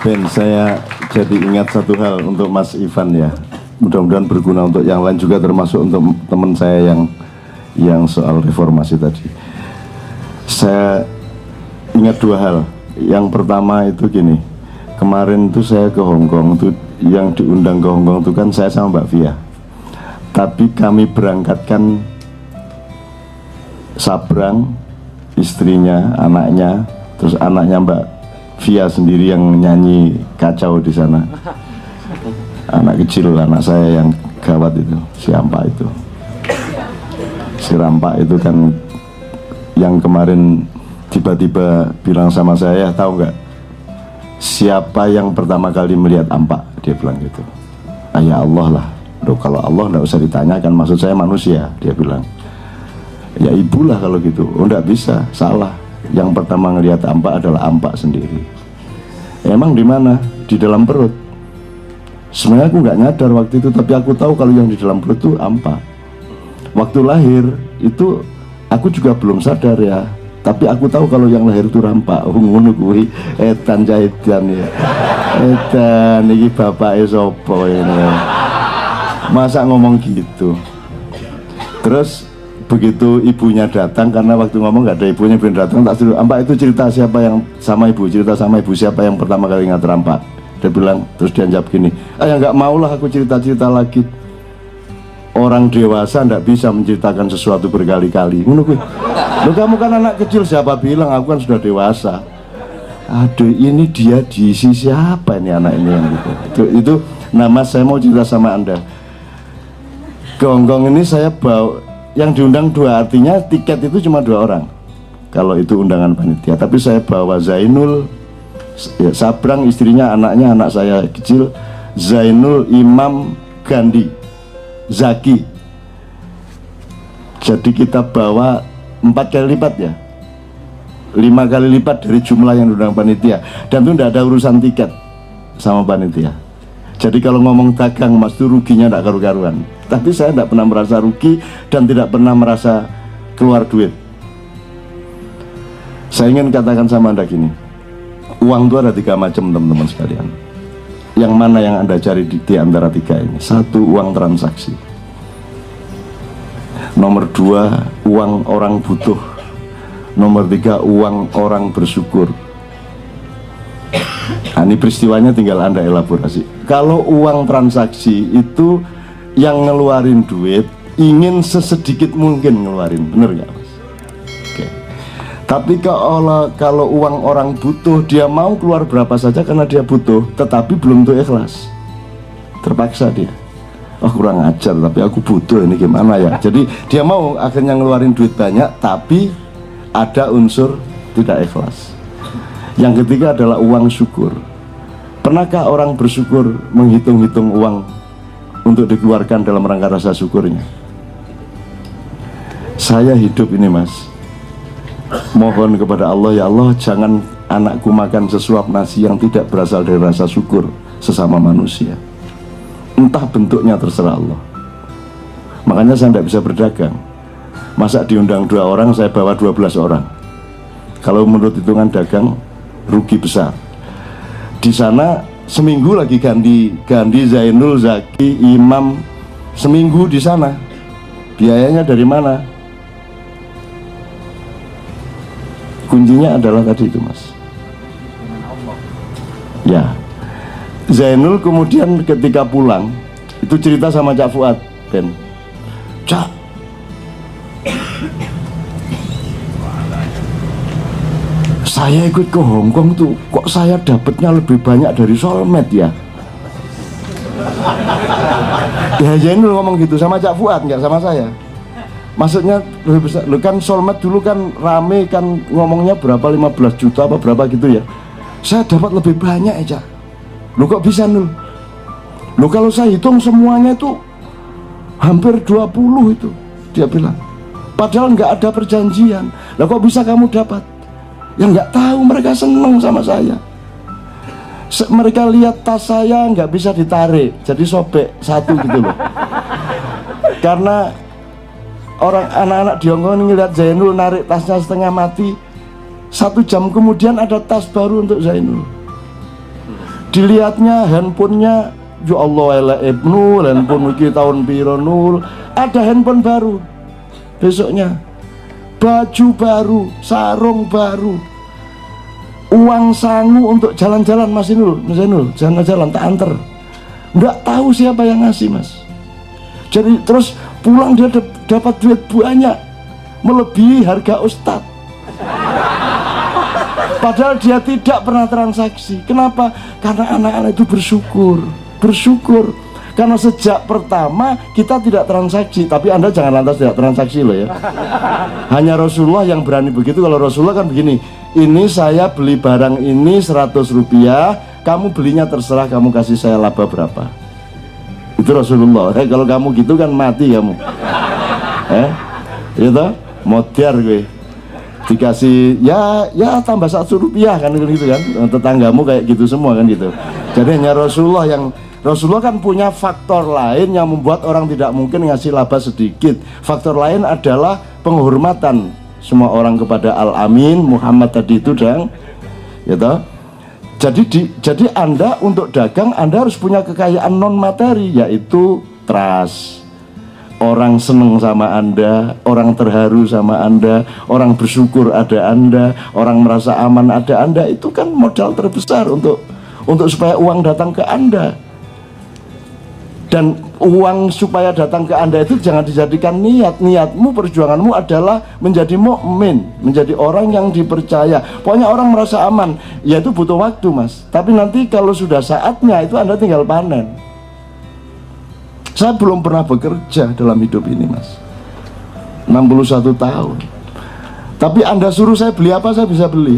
Ben, saya jadi ingat satu hal untuk Mas Ivan ya. Mudah-mudahan berguna untuk yang lain juga, termasuk untuk teman saya yang soal reformasi tadi. Saya ingat dua hal. Yang pertama itu gini, kemarin itu saya ke Hongkong, itu yang diundang ke Hongkong itu kan saya sama Mbak Via. Tapi kami berangkatkan Sabrang, istrinya, anaknya, terus anaknya Mbak Via sendiri yang nyanyi kacau di sana. Anak kecil, anak saya yang gawat itu, si Ampa itu. Si Rampak itu kan yang kemarin tiba-tiba bilang sama saya, tahu nggak siapa yang pertama kali melihat Ampak? Dia bilang gitu. Ah, ya Allah lah. Loh, kalau Allah nggak usah ditanyakan, maksud saya manusia, dia bilang. Ya ibulah kalau gitu. Oh, nggak bisa, salah. Yang pertama ngelihat Ampak adalah Ampak sendiri. Emang di mana? Di dalam perut. Sebenarnya aku nggak nyadar waktu itu, tapi aku tahu kalau yang di dalam perut itu Ampak. Waktu lahir itu aku juga belum sadar ya, tapi aku tahu kalau yang lahir itu Rampak. Ngono kuwi edan jahitan ya. Edan iki bapake sapa ini. Masa ngomong gitu. Terus begitu ibunya datang, karena waktu ngomong nggak ada ibunya, belum datang, tak suruh Ampak itu cerita siapa yang sama ibu, cerita sama ibu siapa yang pertama kali ingat Rampak. Dia bilang, terus dia jawab gini, ya nggak maulah aku cerita-cerita lagi. Orang dewasa nggak bisa menceritakan sesuatu berkali-kali. Loh, kamu kan anak kecil, siapa bilang aku kan sudah dewasa. Aduh, ini dia diisi siapa ini anak ini yang gitu. Itu nama saya mau cerita sama Anda. Ke Hongkong ini saya bawa, yang diundang dua, artinya tiket itu cuma 2 orang kalau itu undangan panitia. Tapi saya bawa Zainul, ya, Sabrang istrinya, anaknya, anak saya kecil, Zainul, Imam, Gandhi, Zaki. Jadi kita bawa 4 kali lipat ya, 5 kali lipat dari jumlah yang diundang panitia. Dan itu tidak ada urusan tiket sama panitia. Jadi kalau ngomong dagang mas itu ruginya tidak karu-karuan. Tapi saya tidak pernah merasa rugi dan tidak pernah merasa keluar duit. Saya ingin katakan sama Anda gini, uang itu ada 3 macam teman-teman sekalian. Yang mana yang Anda cari di antara 3 ini? 1, uang transaksi. Nomor 2, uang orang butuh. Nomor 3, uang orang bersyukur. Nah, ini peristiwanya tinggal Anda elaborasi. Kalau uang transaksi itu yang ngeluarin duit ingin sesedikit mungkin ngeluarin, bener nggak mas? Oke. Tapi kalau uang orang butuh, dia mau keluar berapa saja karena dia butuh, tetapi belum tuh ikhlas, terpaksa dia. Oh kurang ajar, tapi aku butuh, ini gimana ya? Jadi dia mau akhirnya ngeluarin duit banyak, tapi ada unsur tidak ikhlas. Yang ketiga adalah uang syukur. Pernahkah orang bersyukur menghitung-hitung uang untuk dikeluarkan dalam rangka rasa syukurnya? Saya hidup ini mas, mohon kepada Allah, ya Allah jangan anakku makan sesuap nasi yang tidak berasal dari rasa syukur sesama manusia. Entah bentuknya terserah Allah. Makanya saya tidak bisa berdagang. Masa diundang 2 orang, saya bawa 12 orang. Kalau menurut hitungan dagang, rugi besar. Di sana seminggu lagi Gandhi, Zainul, Zaki, Imam, seminggu di sana. Biayanya dari mana? Kuncinya adalah tadi itu mas. Ya, Zainul kemudian ketika pulang itu cerita sama Cak Fuad, Ben, Cak, saya ikut ke Hongkong tuh, kok saya dapatnya lebih banyak dari soulmate ya? Ya Zainul ngomong gitu sama Cak Fuad, nggak sama saya. Maksudnya lebih besar, lu kan soulmate dulu kan rame kan ngomongnya berapa 15 juta apa berapa gitu ya. Saya dapat lebih banyak ya Cak. Lu kok bisa Nul? Lu kalau saya hitung semuanya itu hampir 20 itu, dia bilang. Padahal nggak ada perjanjian. Lah kok bisa kamu dapat? Ya nggak tahu, mereka seneng sama saya. Mereka lihat tas saya nggak bisa ditarik, jadi sobek satu gitu loh. Karena orang anak-anak di Hongkong ngeliat Zainul narik tasnya setengah mati, 1 jam kemudian ada tas baru untuk Zainul. Dilihatnya handphonenya, ya Allah elek Ibnu, handphone iki tahun piro nul, ada handphone baru. Besoknya baju baru, sarung baru, uang sangu untuk jalan-jalan Mas Inul, jalan-jalan tak anter. Nggak tahu siapa yang ngasih Mas. Jadi terus pulang dia dapat duit banyak, melebihi harga ustadz. Padahal dia tidak pernah transaksi. Kenapa? Karena anak-anak itu bersyukur. Karena sejak pertama kita tidak transaksi. Tapi Anda jangan lantas tidak transaksi loh ya. Hanya Rasulullah yang berani begitu. Kalau Rasulullah kan begini, ini saya beli barang ini 100 rupiah, kamu belinya terserah, kamu kasih saya laba berapa. Itu Rasulullah. Kalau kamu gitu kan mati kamu. Gitu, modar gue. Dikasih ya tambah 1 rupiah kan gitu kan, tetanggamu kayak gitu semua kan gitu. Jadi hanya Rasulullah kan punya faktor lain yang membuat orang tidak mungkin ngasih laba sedikit. Faktor lain adalah penghormatan semua orang kepada Al-Amin Muhammad tadi itu dan gitu. Jadi Anda untuk dagang Anda harus punya kekayaan non materi, yaitu trust. Orang seneng sama Anda, orang terharu sama Anda, orang bersyukur ada Anda, orang merasa aman ada Anda. Itu kan modal terbesar untuk supaya uang datang ke Anda. Dan uang supaya datang ke Anda itu jangan dijadikan niatmu, perjuanganmu adalah menjadi mukmin, menjadi orang yang dipercaya. Pokoknya orang merasa aman, ya itu butuh waktu Mas. Tapi nanti kalau sudah saatnya itu Anda tinggal panen. Saya belum pernah bekerja dalam hidup ini Mas, 61 tahun. Tapi Anda suruh saya beli apa, saya bisa beli.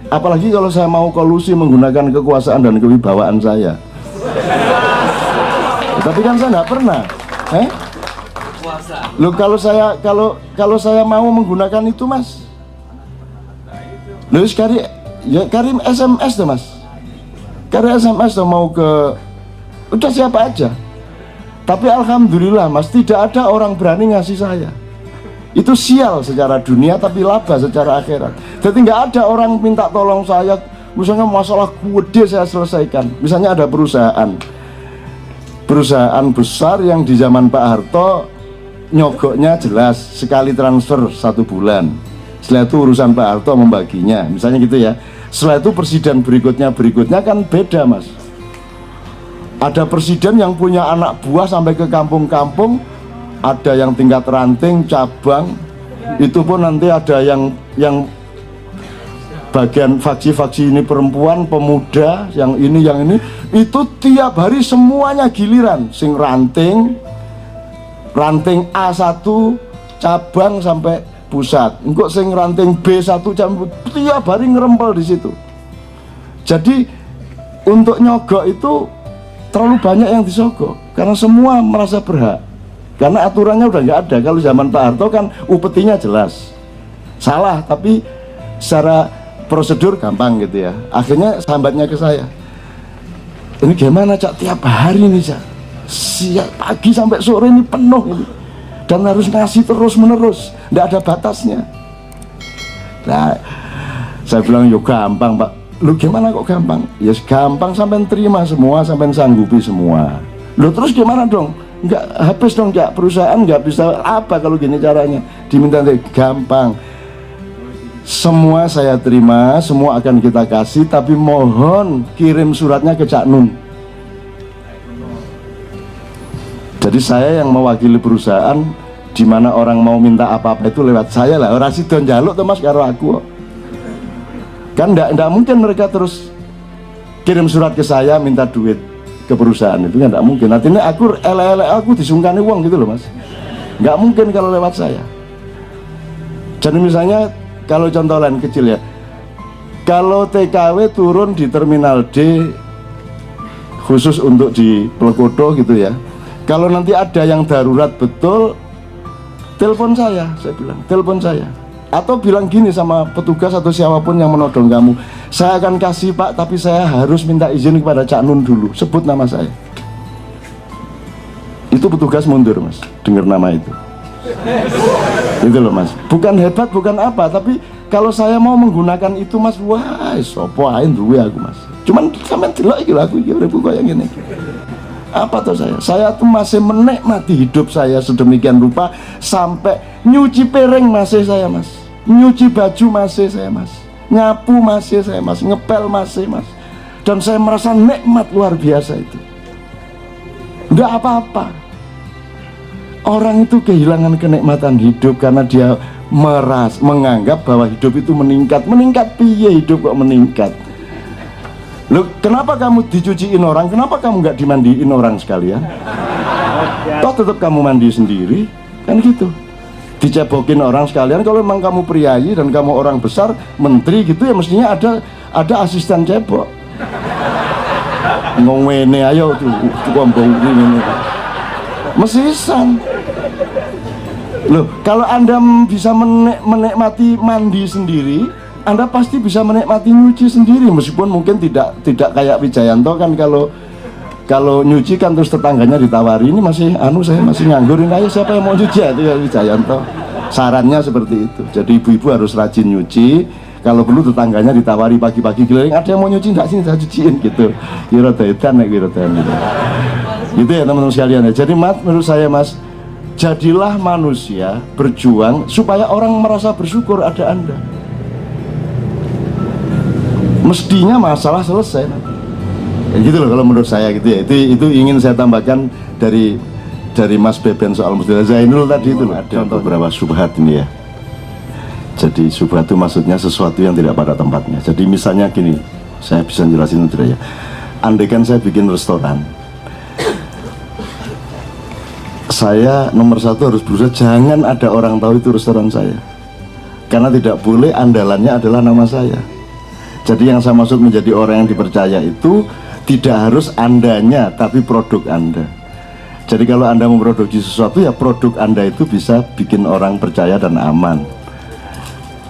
Apalagi kalau saya mau kolusi menggunakan kekuasaan dan kewibawaan saya. Tapi kan saya nggak pernah. Loh, kalau saya mau menggunakan itu Mas, loh Karim SMS tuh Mas, Karim SMS tuh mau ke, udah siapa aja. Tapi alhamdulillah Mas, tidak ada orang berani ngasih saya. Itu sial secara dunia tapi laba secara akhirat. Jadi nggak ada orang minta tolong saya, misalnya masalah gede saya selesaikan. Misalnya ada perusahaan besar yang di zaman Pak Harto nyogoknya jelas, sekali transfer 1 bulan. Setelah itu urusan Pak Harto membaginya, misalnya gitu ya. Setelah itu presiden berikutnya kan beda Mas. Ada presiden yang punya anak buah sampai ke kampung-kampung, ada yang tingkat ranting, cabang, itu pun nanti ada yang bagian faksi ini perempuan, pemuda, yang ini, itu tiap hari semuanya giliran, sing ranting A1 cabang sampai pusat, engkau sing ranting B1 tiap hari ngerempel di situ. Jadi untuk nyogok itu terlalu banyak yang disogok karena semua merasa berhak, karena aturannya udah nggak ada. Kalau zaman Pak Harto kan upetinya jelas, salah tapi secara prosedur gampang gitu ya. Akhirnya sambatnya ke saya, ini gimana Cak, tiap hari nih Cak, siang pagi sampai sore ini penuh ini, dan harus ngasih terus menerus, nggak ada batasnya. Nah saya bilang yo gampang Pak. Lu gimana kok gampang? Ya gampang, sampai terima semua, sampai sanggupi semua. Lu terus gimana dong? Enggak habis dong ya, perusahaan nggak bisa apa kalau gini caranya. Diminta gampang. Semua saya terima, semua akan kita kasih, tapi mohon kirim suratnya ke Cak Nun. Jadi saya yang mewakili perusahaan, di mana orang mau minta apa-apa itu lewat saya lah. Orang sido njaluk tuh Mas karo aku. Kan enggak mungkin mereka terus kirim surat ke saya minta duit ke perusahaan, itu kan enggak mungkin. Artinya aku disungkani uang gitu loh Mas, enggak mungkin kalau lewat saya. Jadi misalnya kalau contoh lain kecil ya, kalau TKW turun di Terminal D khusus untuk di Plekodo gitu ya, kalau nanti ada yang darurat betul, telepon saya bilang, telepon saya. Atau bilang gini sama petugas atau siapapun yang menodong kamu, saya akan kasih Pak, tapi saya harus minta izin kepada Cak Nun dulu, sebut nama saya. Itu petugas mundur Mas, dengar nama itu. Itu loh Mas, bukan hebat, bukan apa, tapi Kalau saya mau menggunakan itu mas, wah sopo ae duwe aku mas. Cuman sampean delok iki lho aku iki uripku kaya ngene iki. Apa tuh saya tuh masih menikmati hidup saya sedemikian rupa, sampai nyuci piring masih saya mas, nyuci baju masih saya mas, nyapu masih saya mas, ngepel masih mas, dan saya merasa nikmat luar biasa itu. Enggak apa-apa. Orang itu kehilangan kenikmatan hidup karena dia menganggap bahwa hidup itu meningkat. Meningkat piye hidup kok meningkat? Loh, kenapa kamu dicuciin orang? Kenapa kamu nggak dimandiin orang sekalian? Toh tetap kamu mandi sendiri, kan gitu. Dicebokin orang sekalian. Kalau memang kamu priayi dan kamu orang besar, menteri gitu ya, mestinya ada asisten cebok. Ngomene ayo tuh kombong ini. Mesisan. Loh, kalau Anda bisa menikmati mandi sendiri, Anda pasti bisa menikmati nyuci sendiri, meskipun mungkin tidak kayak Wijayanto kan, kalau nyuci kan terus tetangganya ditawari, ini masih saya masih nganggur, ini ayo siapa yang mau nyuci ya, itu ya Wijayanto. Sarannya seperti itu. Jadi ibu-ibu harus rajin nyuci, kalau perlu tetangganya ditawari pagi-pagi keliling, ada yang mau nyuci enggak sini saya cuciin gitu. Kira daitan ya kira daitan gitu. Gitu ya teman-teman sekalian ya. Jadi menurut saya mas, jadilah manusia, berjuang supaya orang merasa bersyukur ada Anda. Mestinya masalah selesai nanti. Ya gitu loh kalau menurut saya gitu ya. Itu ingin saya tambahkan dari Mas Beben soal Mustafa Zainul tadi itu loh. Ada beberapa syubhat ini ya. Jadi syubhat itu maksudnya sesuatu yang tidak pada tempatnya. Jadi misalnya gini, saya bisa jelasin itu ya. Andaikan saya bikin restoran, saya nomor satu harus berusaha jangan ada orang tahu itu restoran saya, karena tidak boleh andalannya adalah nama saya. Jadi yang saya maksud menjadi orang yang dipercaya itu tidak harus Andanya, tapi produk Anda. Jadi kalau Anda memproduksi sesuatu, ya produk Anda itu bisa bikin orang percaya dan aman.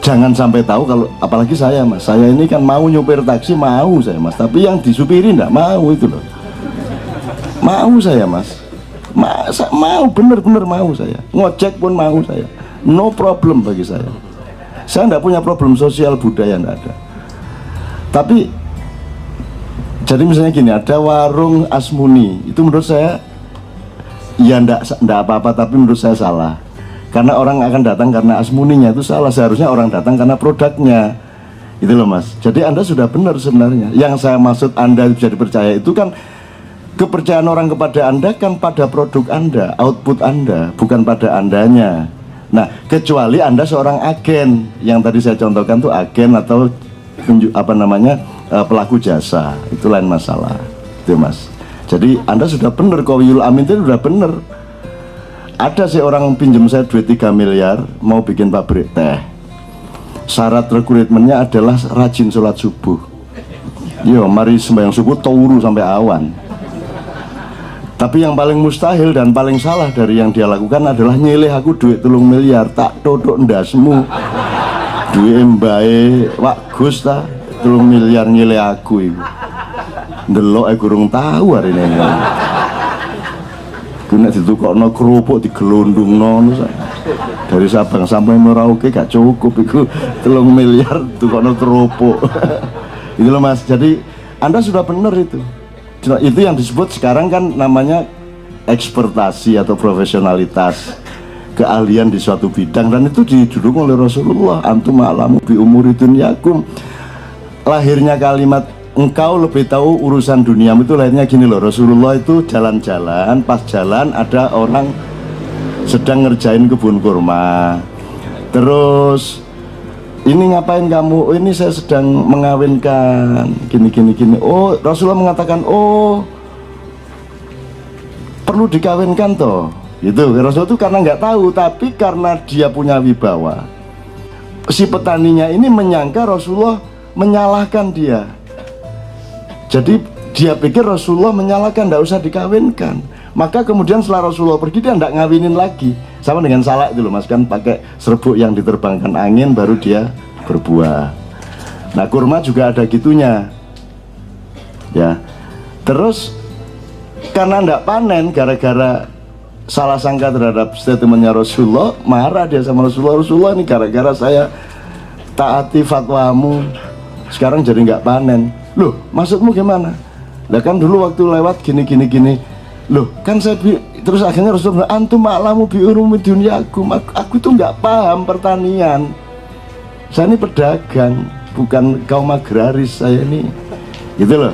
Jangan sampai tahu kalau, apalagi saya mas, saya ini kan mau nyupir taksi, mau saya mas, tapi yang disupiri enggak mau itu loh. Mau saya mas, mau bener-bener mau saya, ngojek pun mau saya, no problem bagi saya. Saya enggak punya problem sosial budaya, enggak ada. Tapi jadi misalnya gini, ada warung Asmuni, itu menurut saya ya enggak apa-apa, tapi menurut saya salah. Karena orang akan datang karena Asmuninya, itu salah. Seharusnya orang datang karena produknya. Itu loh mas. Jadi Anda sudah benar sebenarnya. Yang saya maksud Anda bisa dipercaya itu kan kepercayaan orang kepada Anda kan pada produk Anda, output Anda, bukan pada Andanya. Nah, kecuali Anda seorang agen, yang tadi saya contohkan tuh agen atau pelaku jasa, itu lain masalah. Itu mas. Jadi Anda sudah benar, Qawiyul Amin itu sudah benar. Ada sih orang pinjam saya duit 3 miliar mau bikin pabrik teh. Syarat rekrutmennya adalah rajin sholat subuh. Yo, mari sembahyang subuh turu sampai awan. Tapi yang paling mustahil dan paling salah dari yang dia lakukan adalah nyilih aku duit 3 miliar, tak dodok ndasmu. Duit mbae wak Gus ta 3 miliar nyilih aku iku. Ndelok gurung tahu hari ini. Nek ditukokno kerupuk digelundungno dari Sabang sampai Merauke gak cukup iku 3 miliar tukokno kerupuk. Itu loh mas. Jadi Anda sudah benar itu. Itu yang disebut sekarang kan namanya ekspertasi atau profesionalitas, keahlian di suatu bidang, dan itu didukung oleh Rasulullah. Antum a'lamu bi umuri dunyakum. Lahirnya kalimat engkau lebih tahu urusan duniamu itu lahirnya gini loh. Rasulullah itu jalan-jalan, pas jalan ada orang sedang ngerjain kebun kurma. Terus ini ngapain kamu? Oh, ini saya sedang mengawinkan gini. Oh, Rasulullah mengatakan, oh perlu dikawinkan toh. Gitu. Rasulullah itu karena nggak tahu, tapi karena dia punya wibawa, si petaninya ini menyangka Rasulullah menyalahkan dia. Jadi dia pikir Rasulullah menyalahkan, tidak usah dikawinkan. Maka kemudian setelah Rasulullah pergi, dia tidak ngawinin lagi. Sama dengan salak itu loh mas, kan pakai serbuk yang diterbangkan angin baru dia berbuah. Nah kurma juga ada gitunya ya. Terus karena tidak panen gara-gara salah sangka terhadap statementnya Rasulullah, marah dia sama Rasulullah. Rasulullah ini gara-gara saya taati fatwamu, sekarang jadi nggak panen. Loh, maksudmu gimana? Lah kan dulu waktu lewat gini. Loh, kan saya terus akhirnya Rasulullah antum ma'lamu bi urumi dunyakum. Aku tuh nggak paham pertanian. Saya ini pedagang, bukan kaum agraris saya ini. Gitu loh.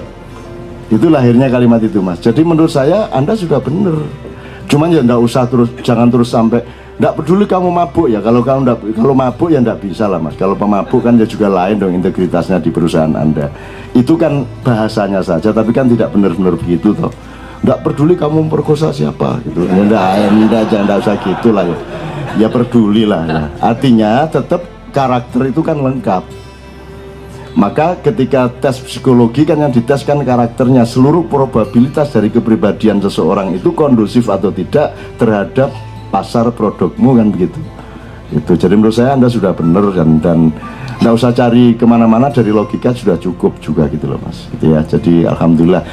Itu lahirnya kalimat itu, Mas. Jadi menurut saya Anda sudah benar. Cuman ya nggak usah terus, jangan terus sampai nggak peduli kamu mabuk ya. Kalau kalau mabuk ya nggak bisa lah, Mas. Kalau pemabuk kan ya juga lain dong integritasnya di perusahaan Anda. Itu kan bahasanya saja, tapi kan tidak benar-benar begitu toh. Nggak peduli kamu memperkosa siapa gitu. Ya nggak jangan usah gitulah ya. Ya peduli lah ya. Artinya tetap karakter itu kan lengkap. Maka ketika tes psikologi kan yang dites kan karakternya, seluruh probabilitas dari kepribadian seseorang itu kondusif atau tidak terhadap pasar produkmu kan begitu. Itu jadi menurut saya Anda sudah benar dan nggak usah cari kemana-mana, dari logika sudah cukup juga gitu loh Mas. Gitu ya. Jadi alhamdulillah.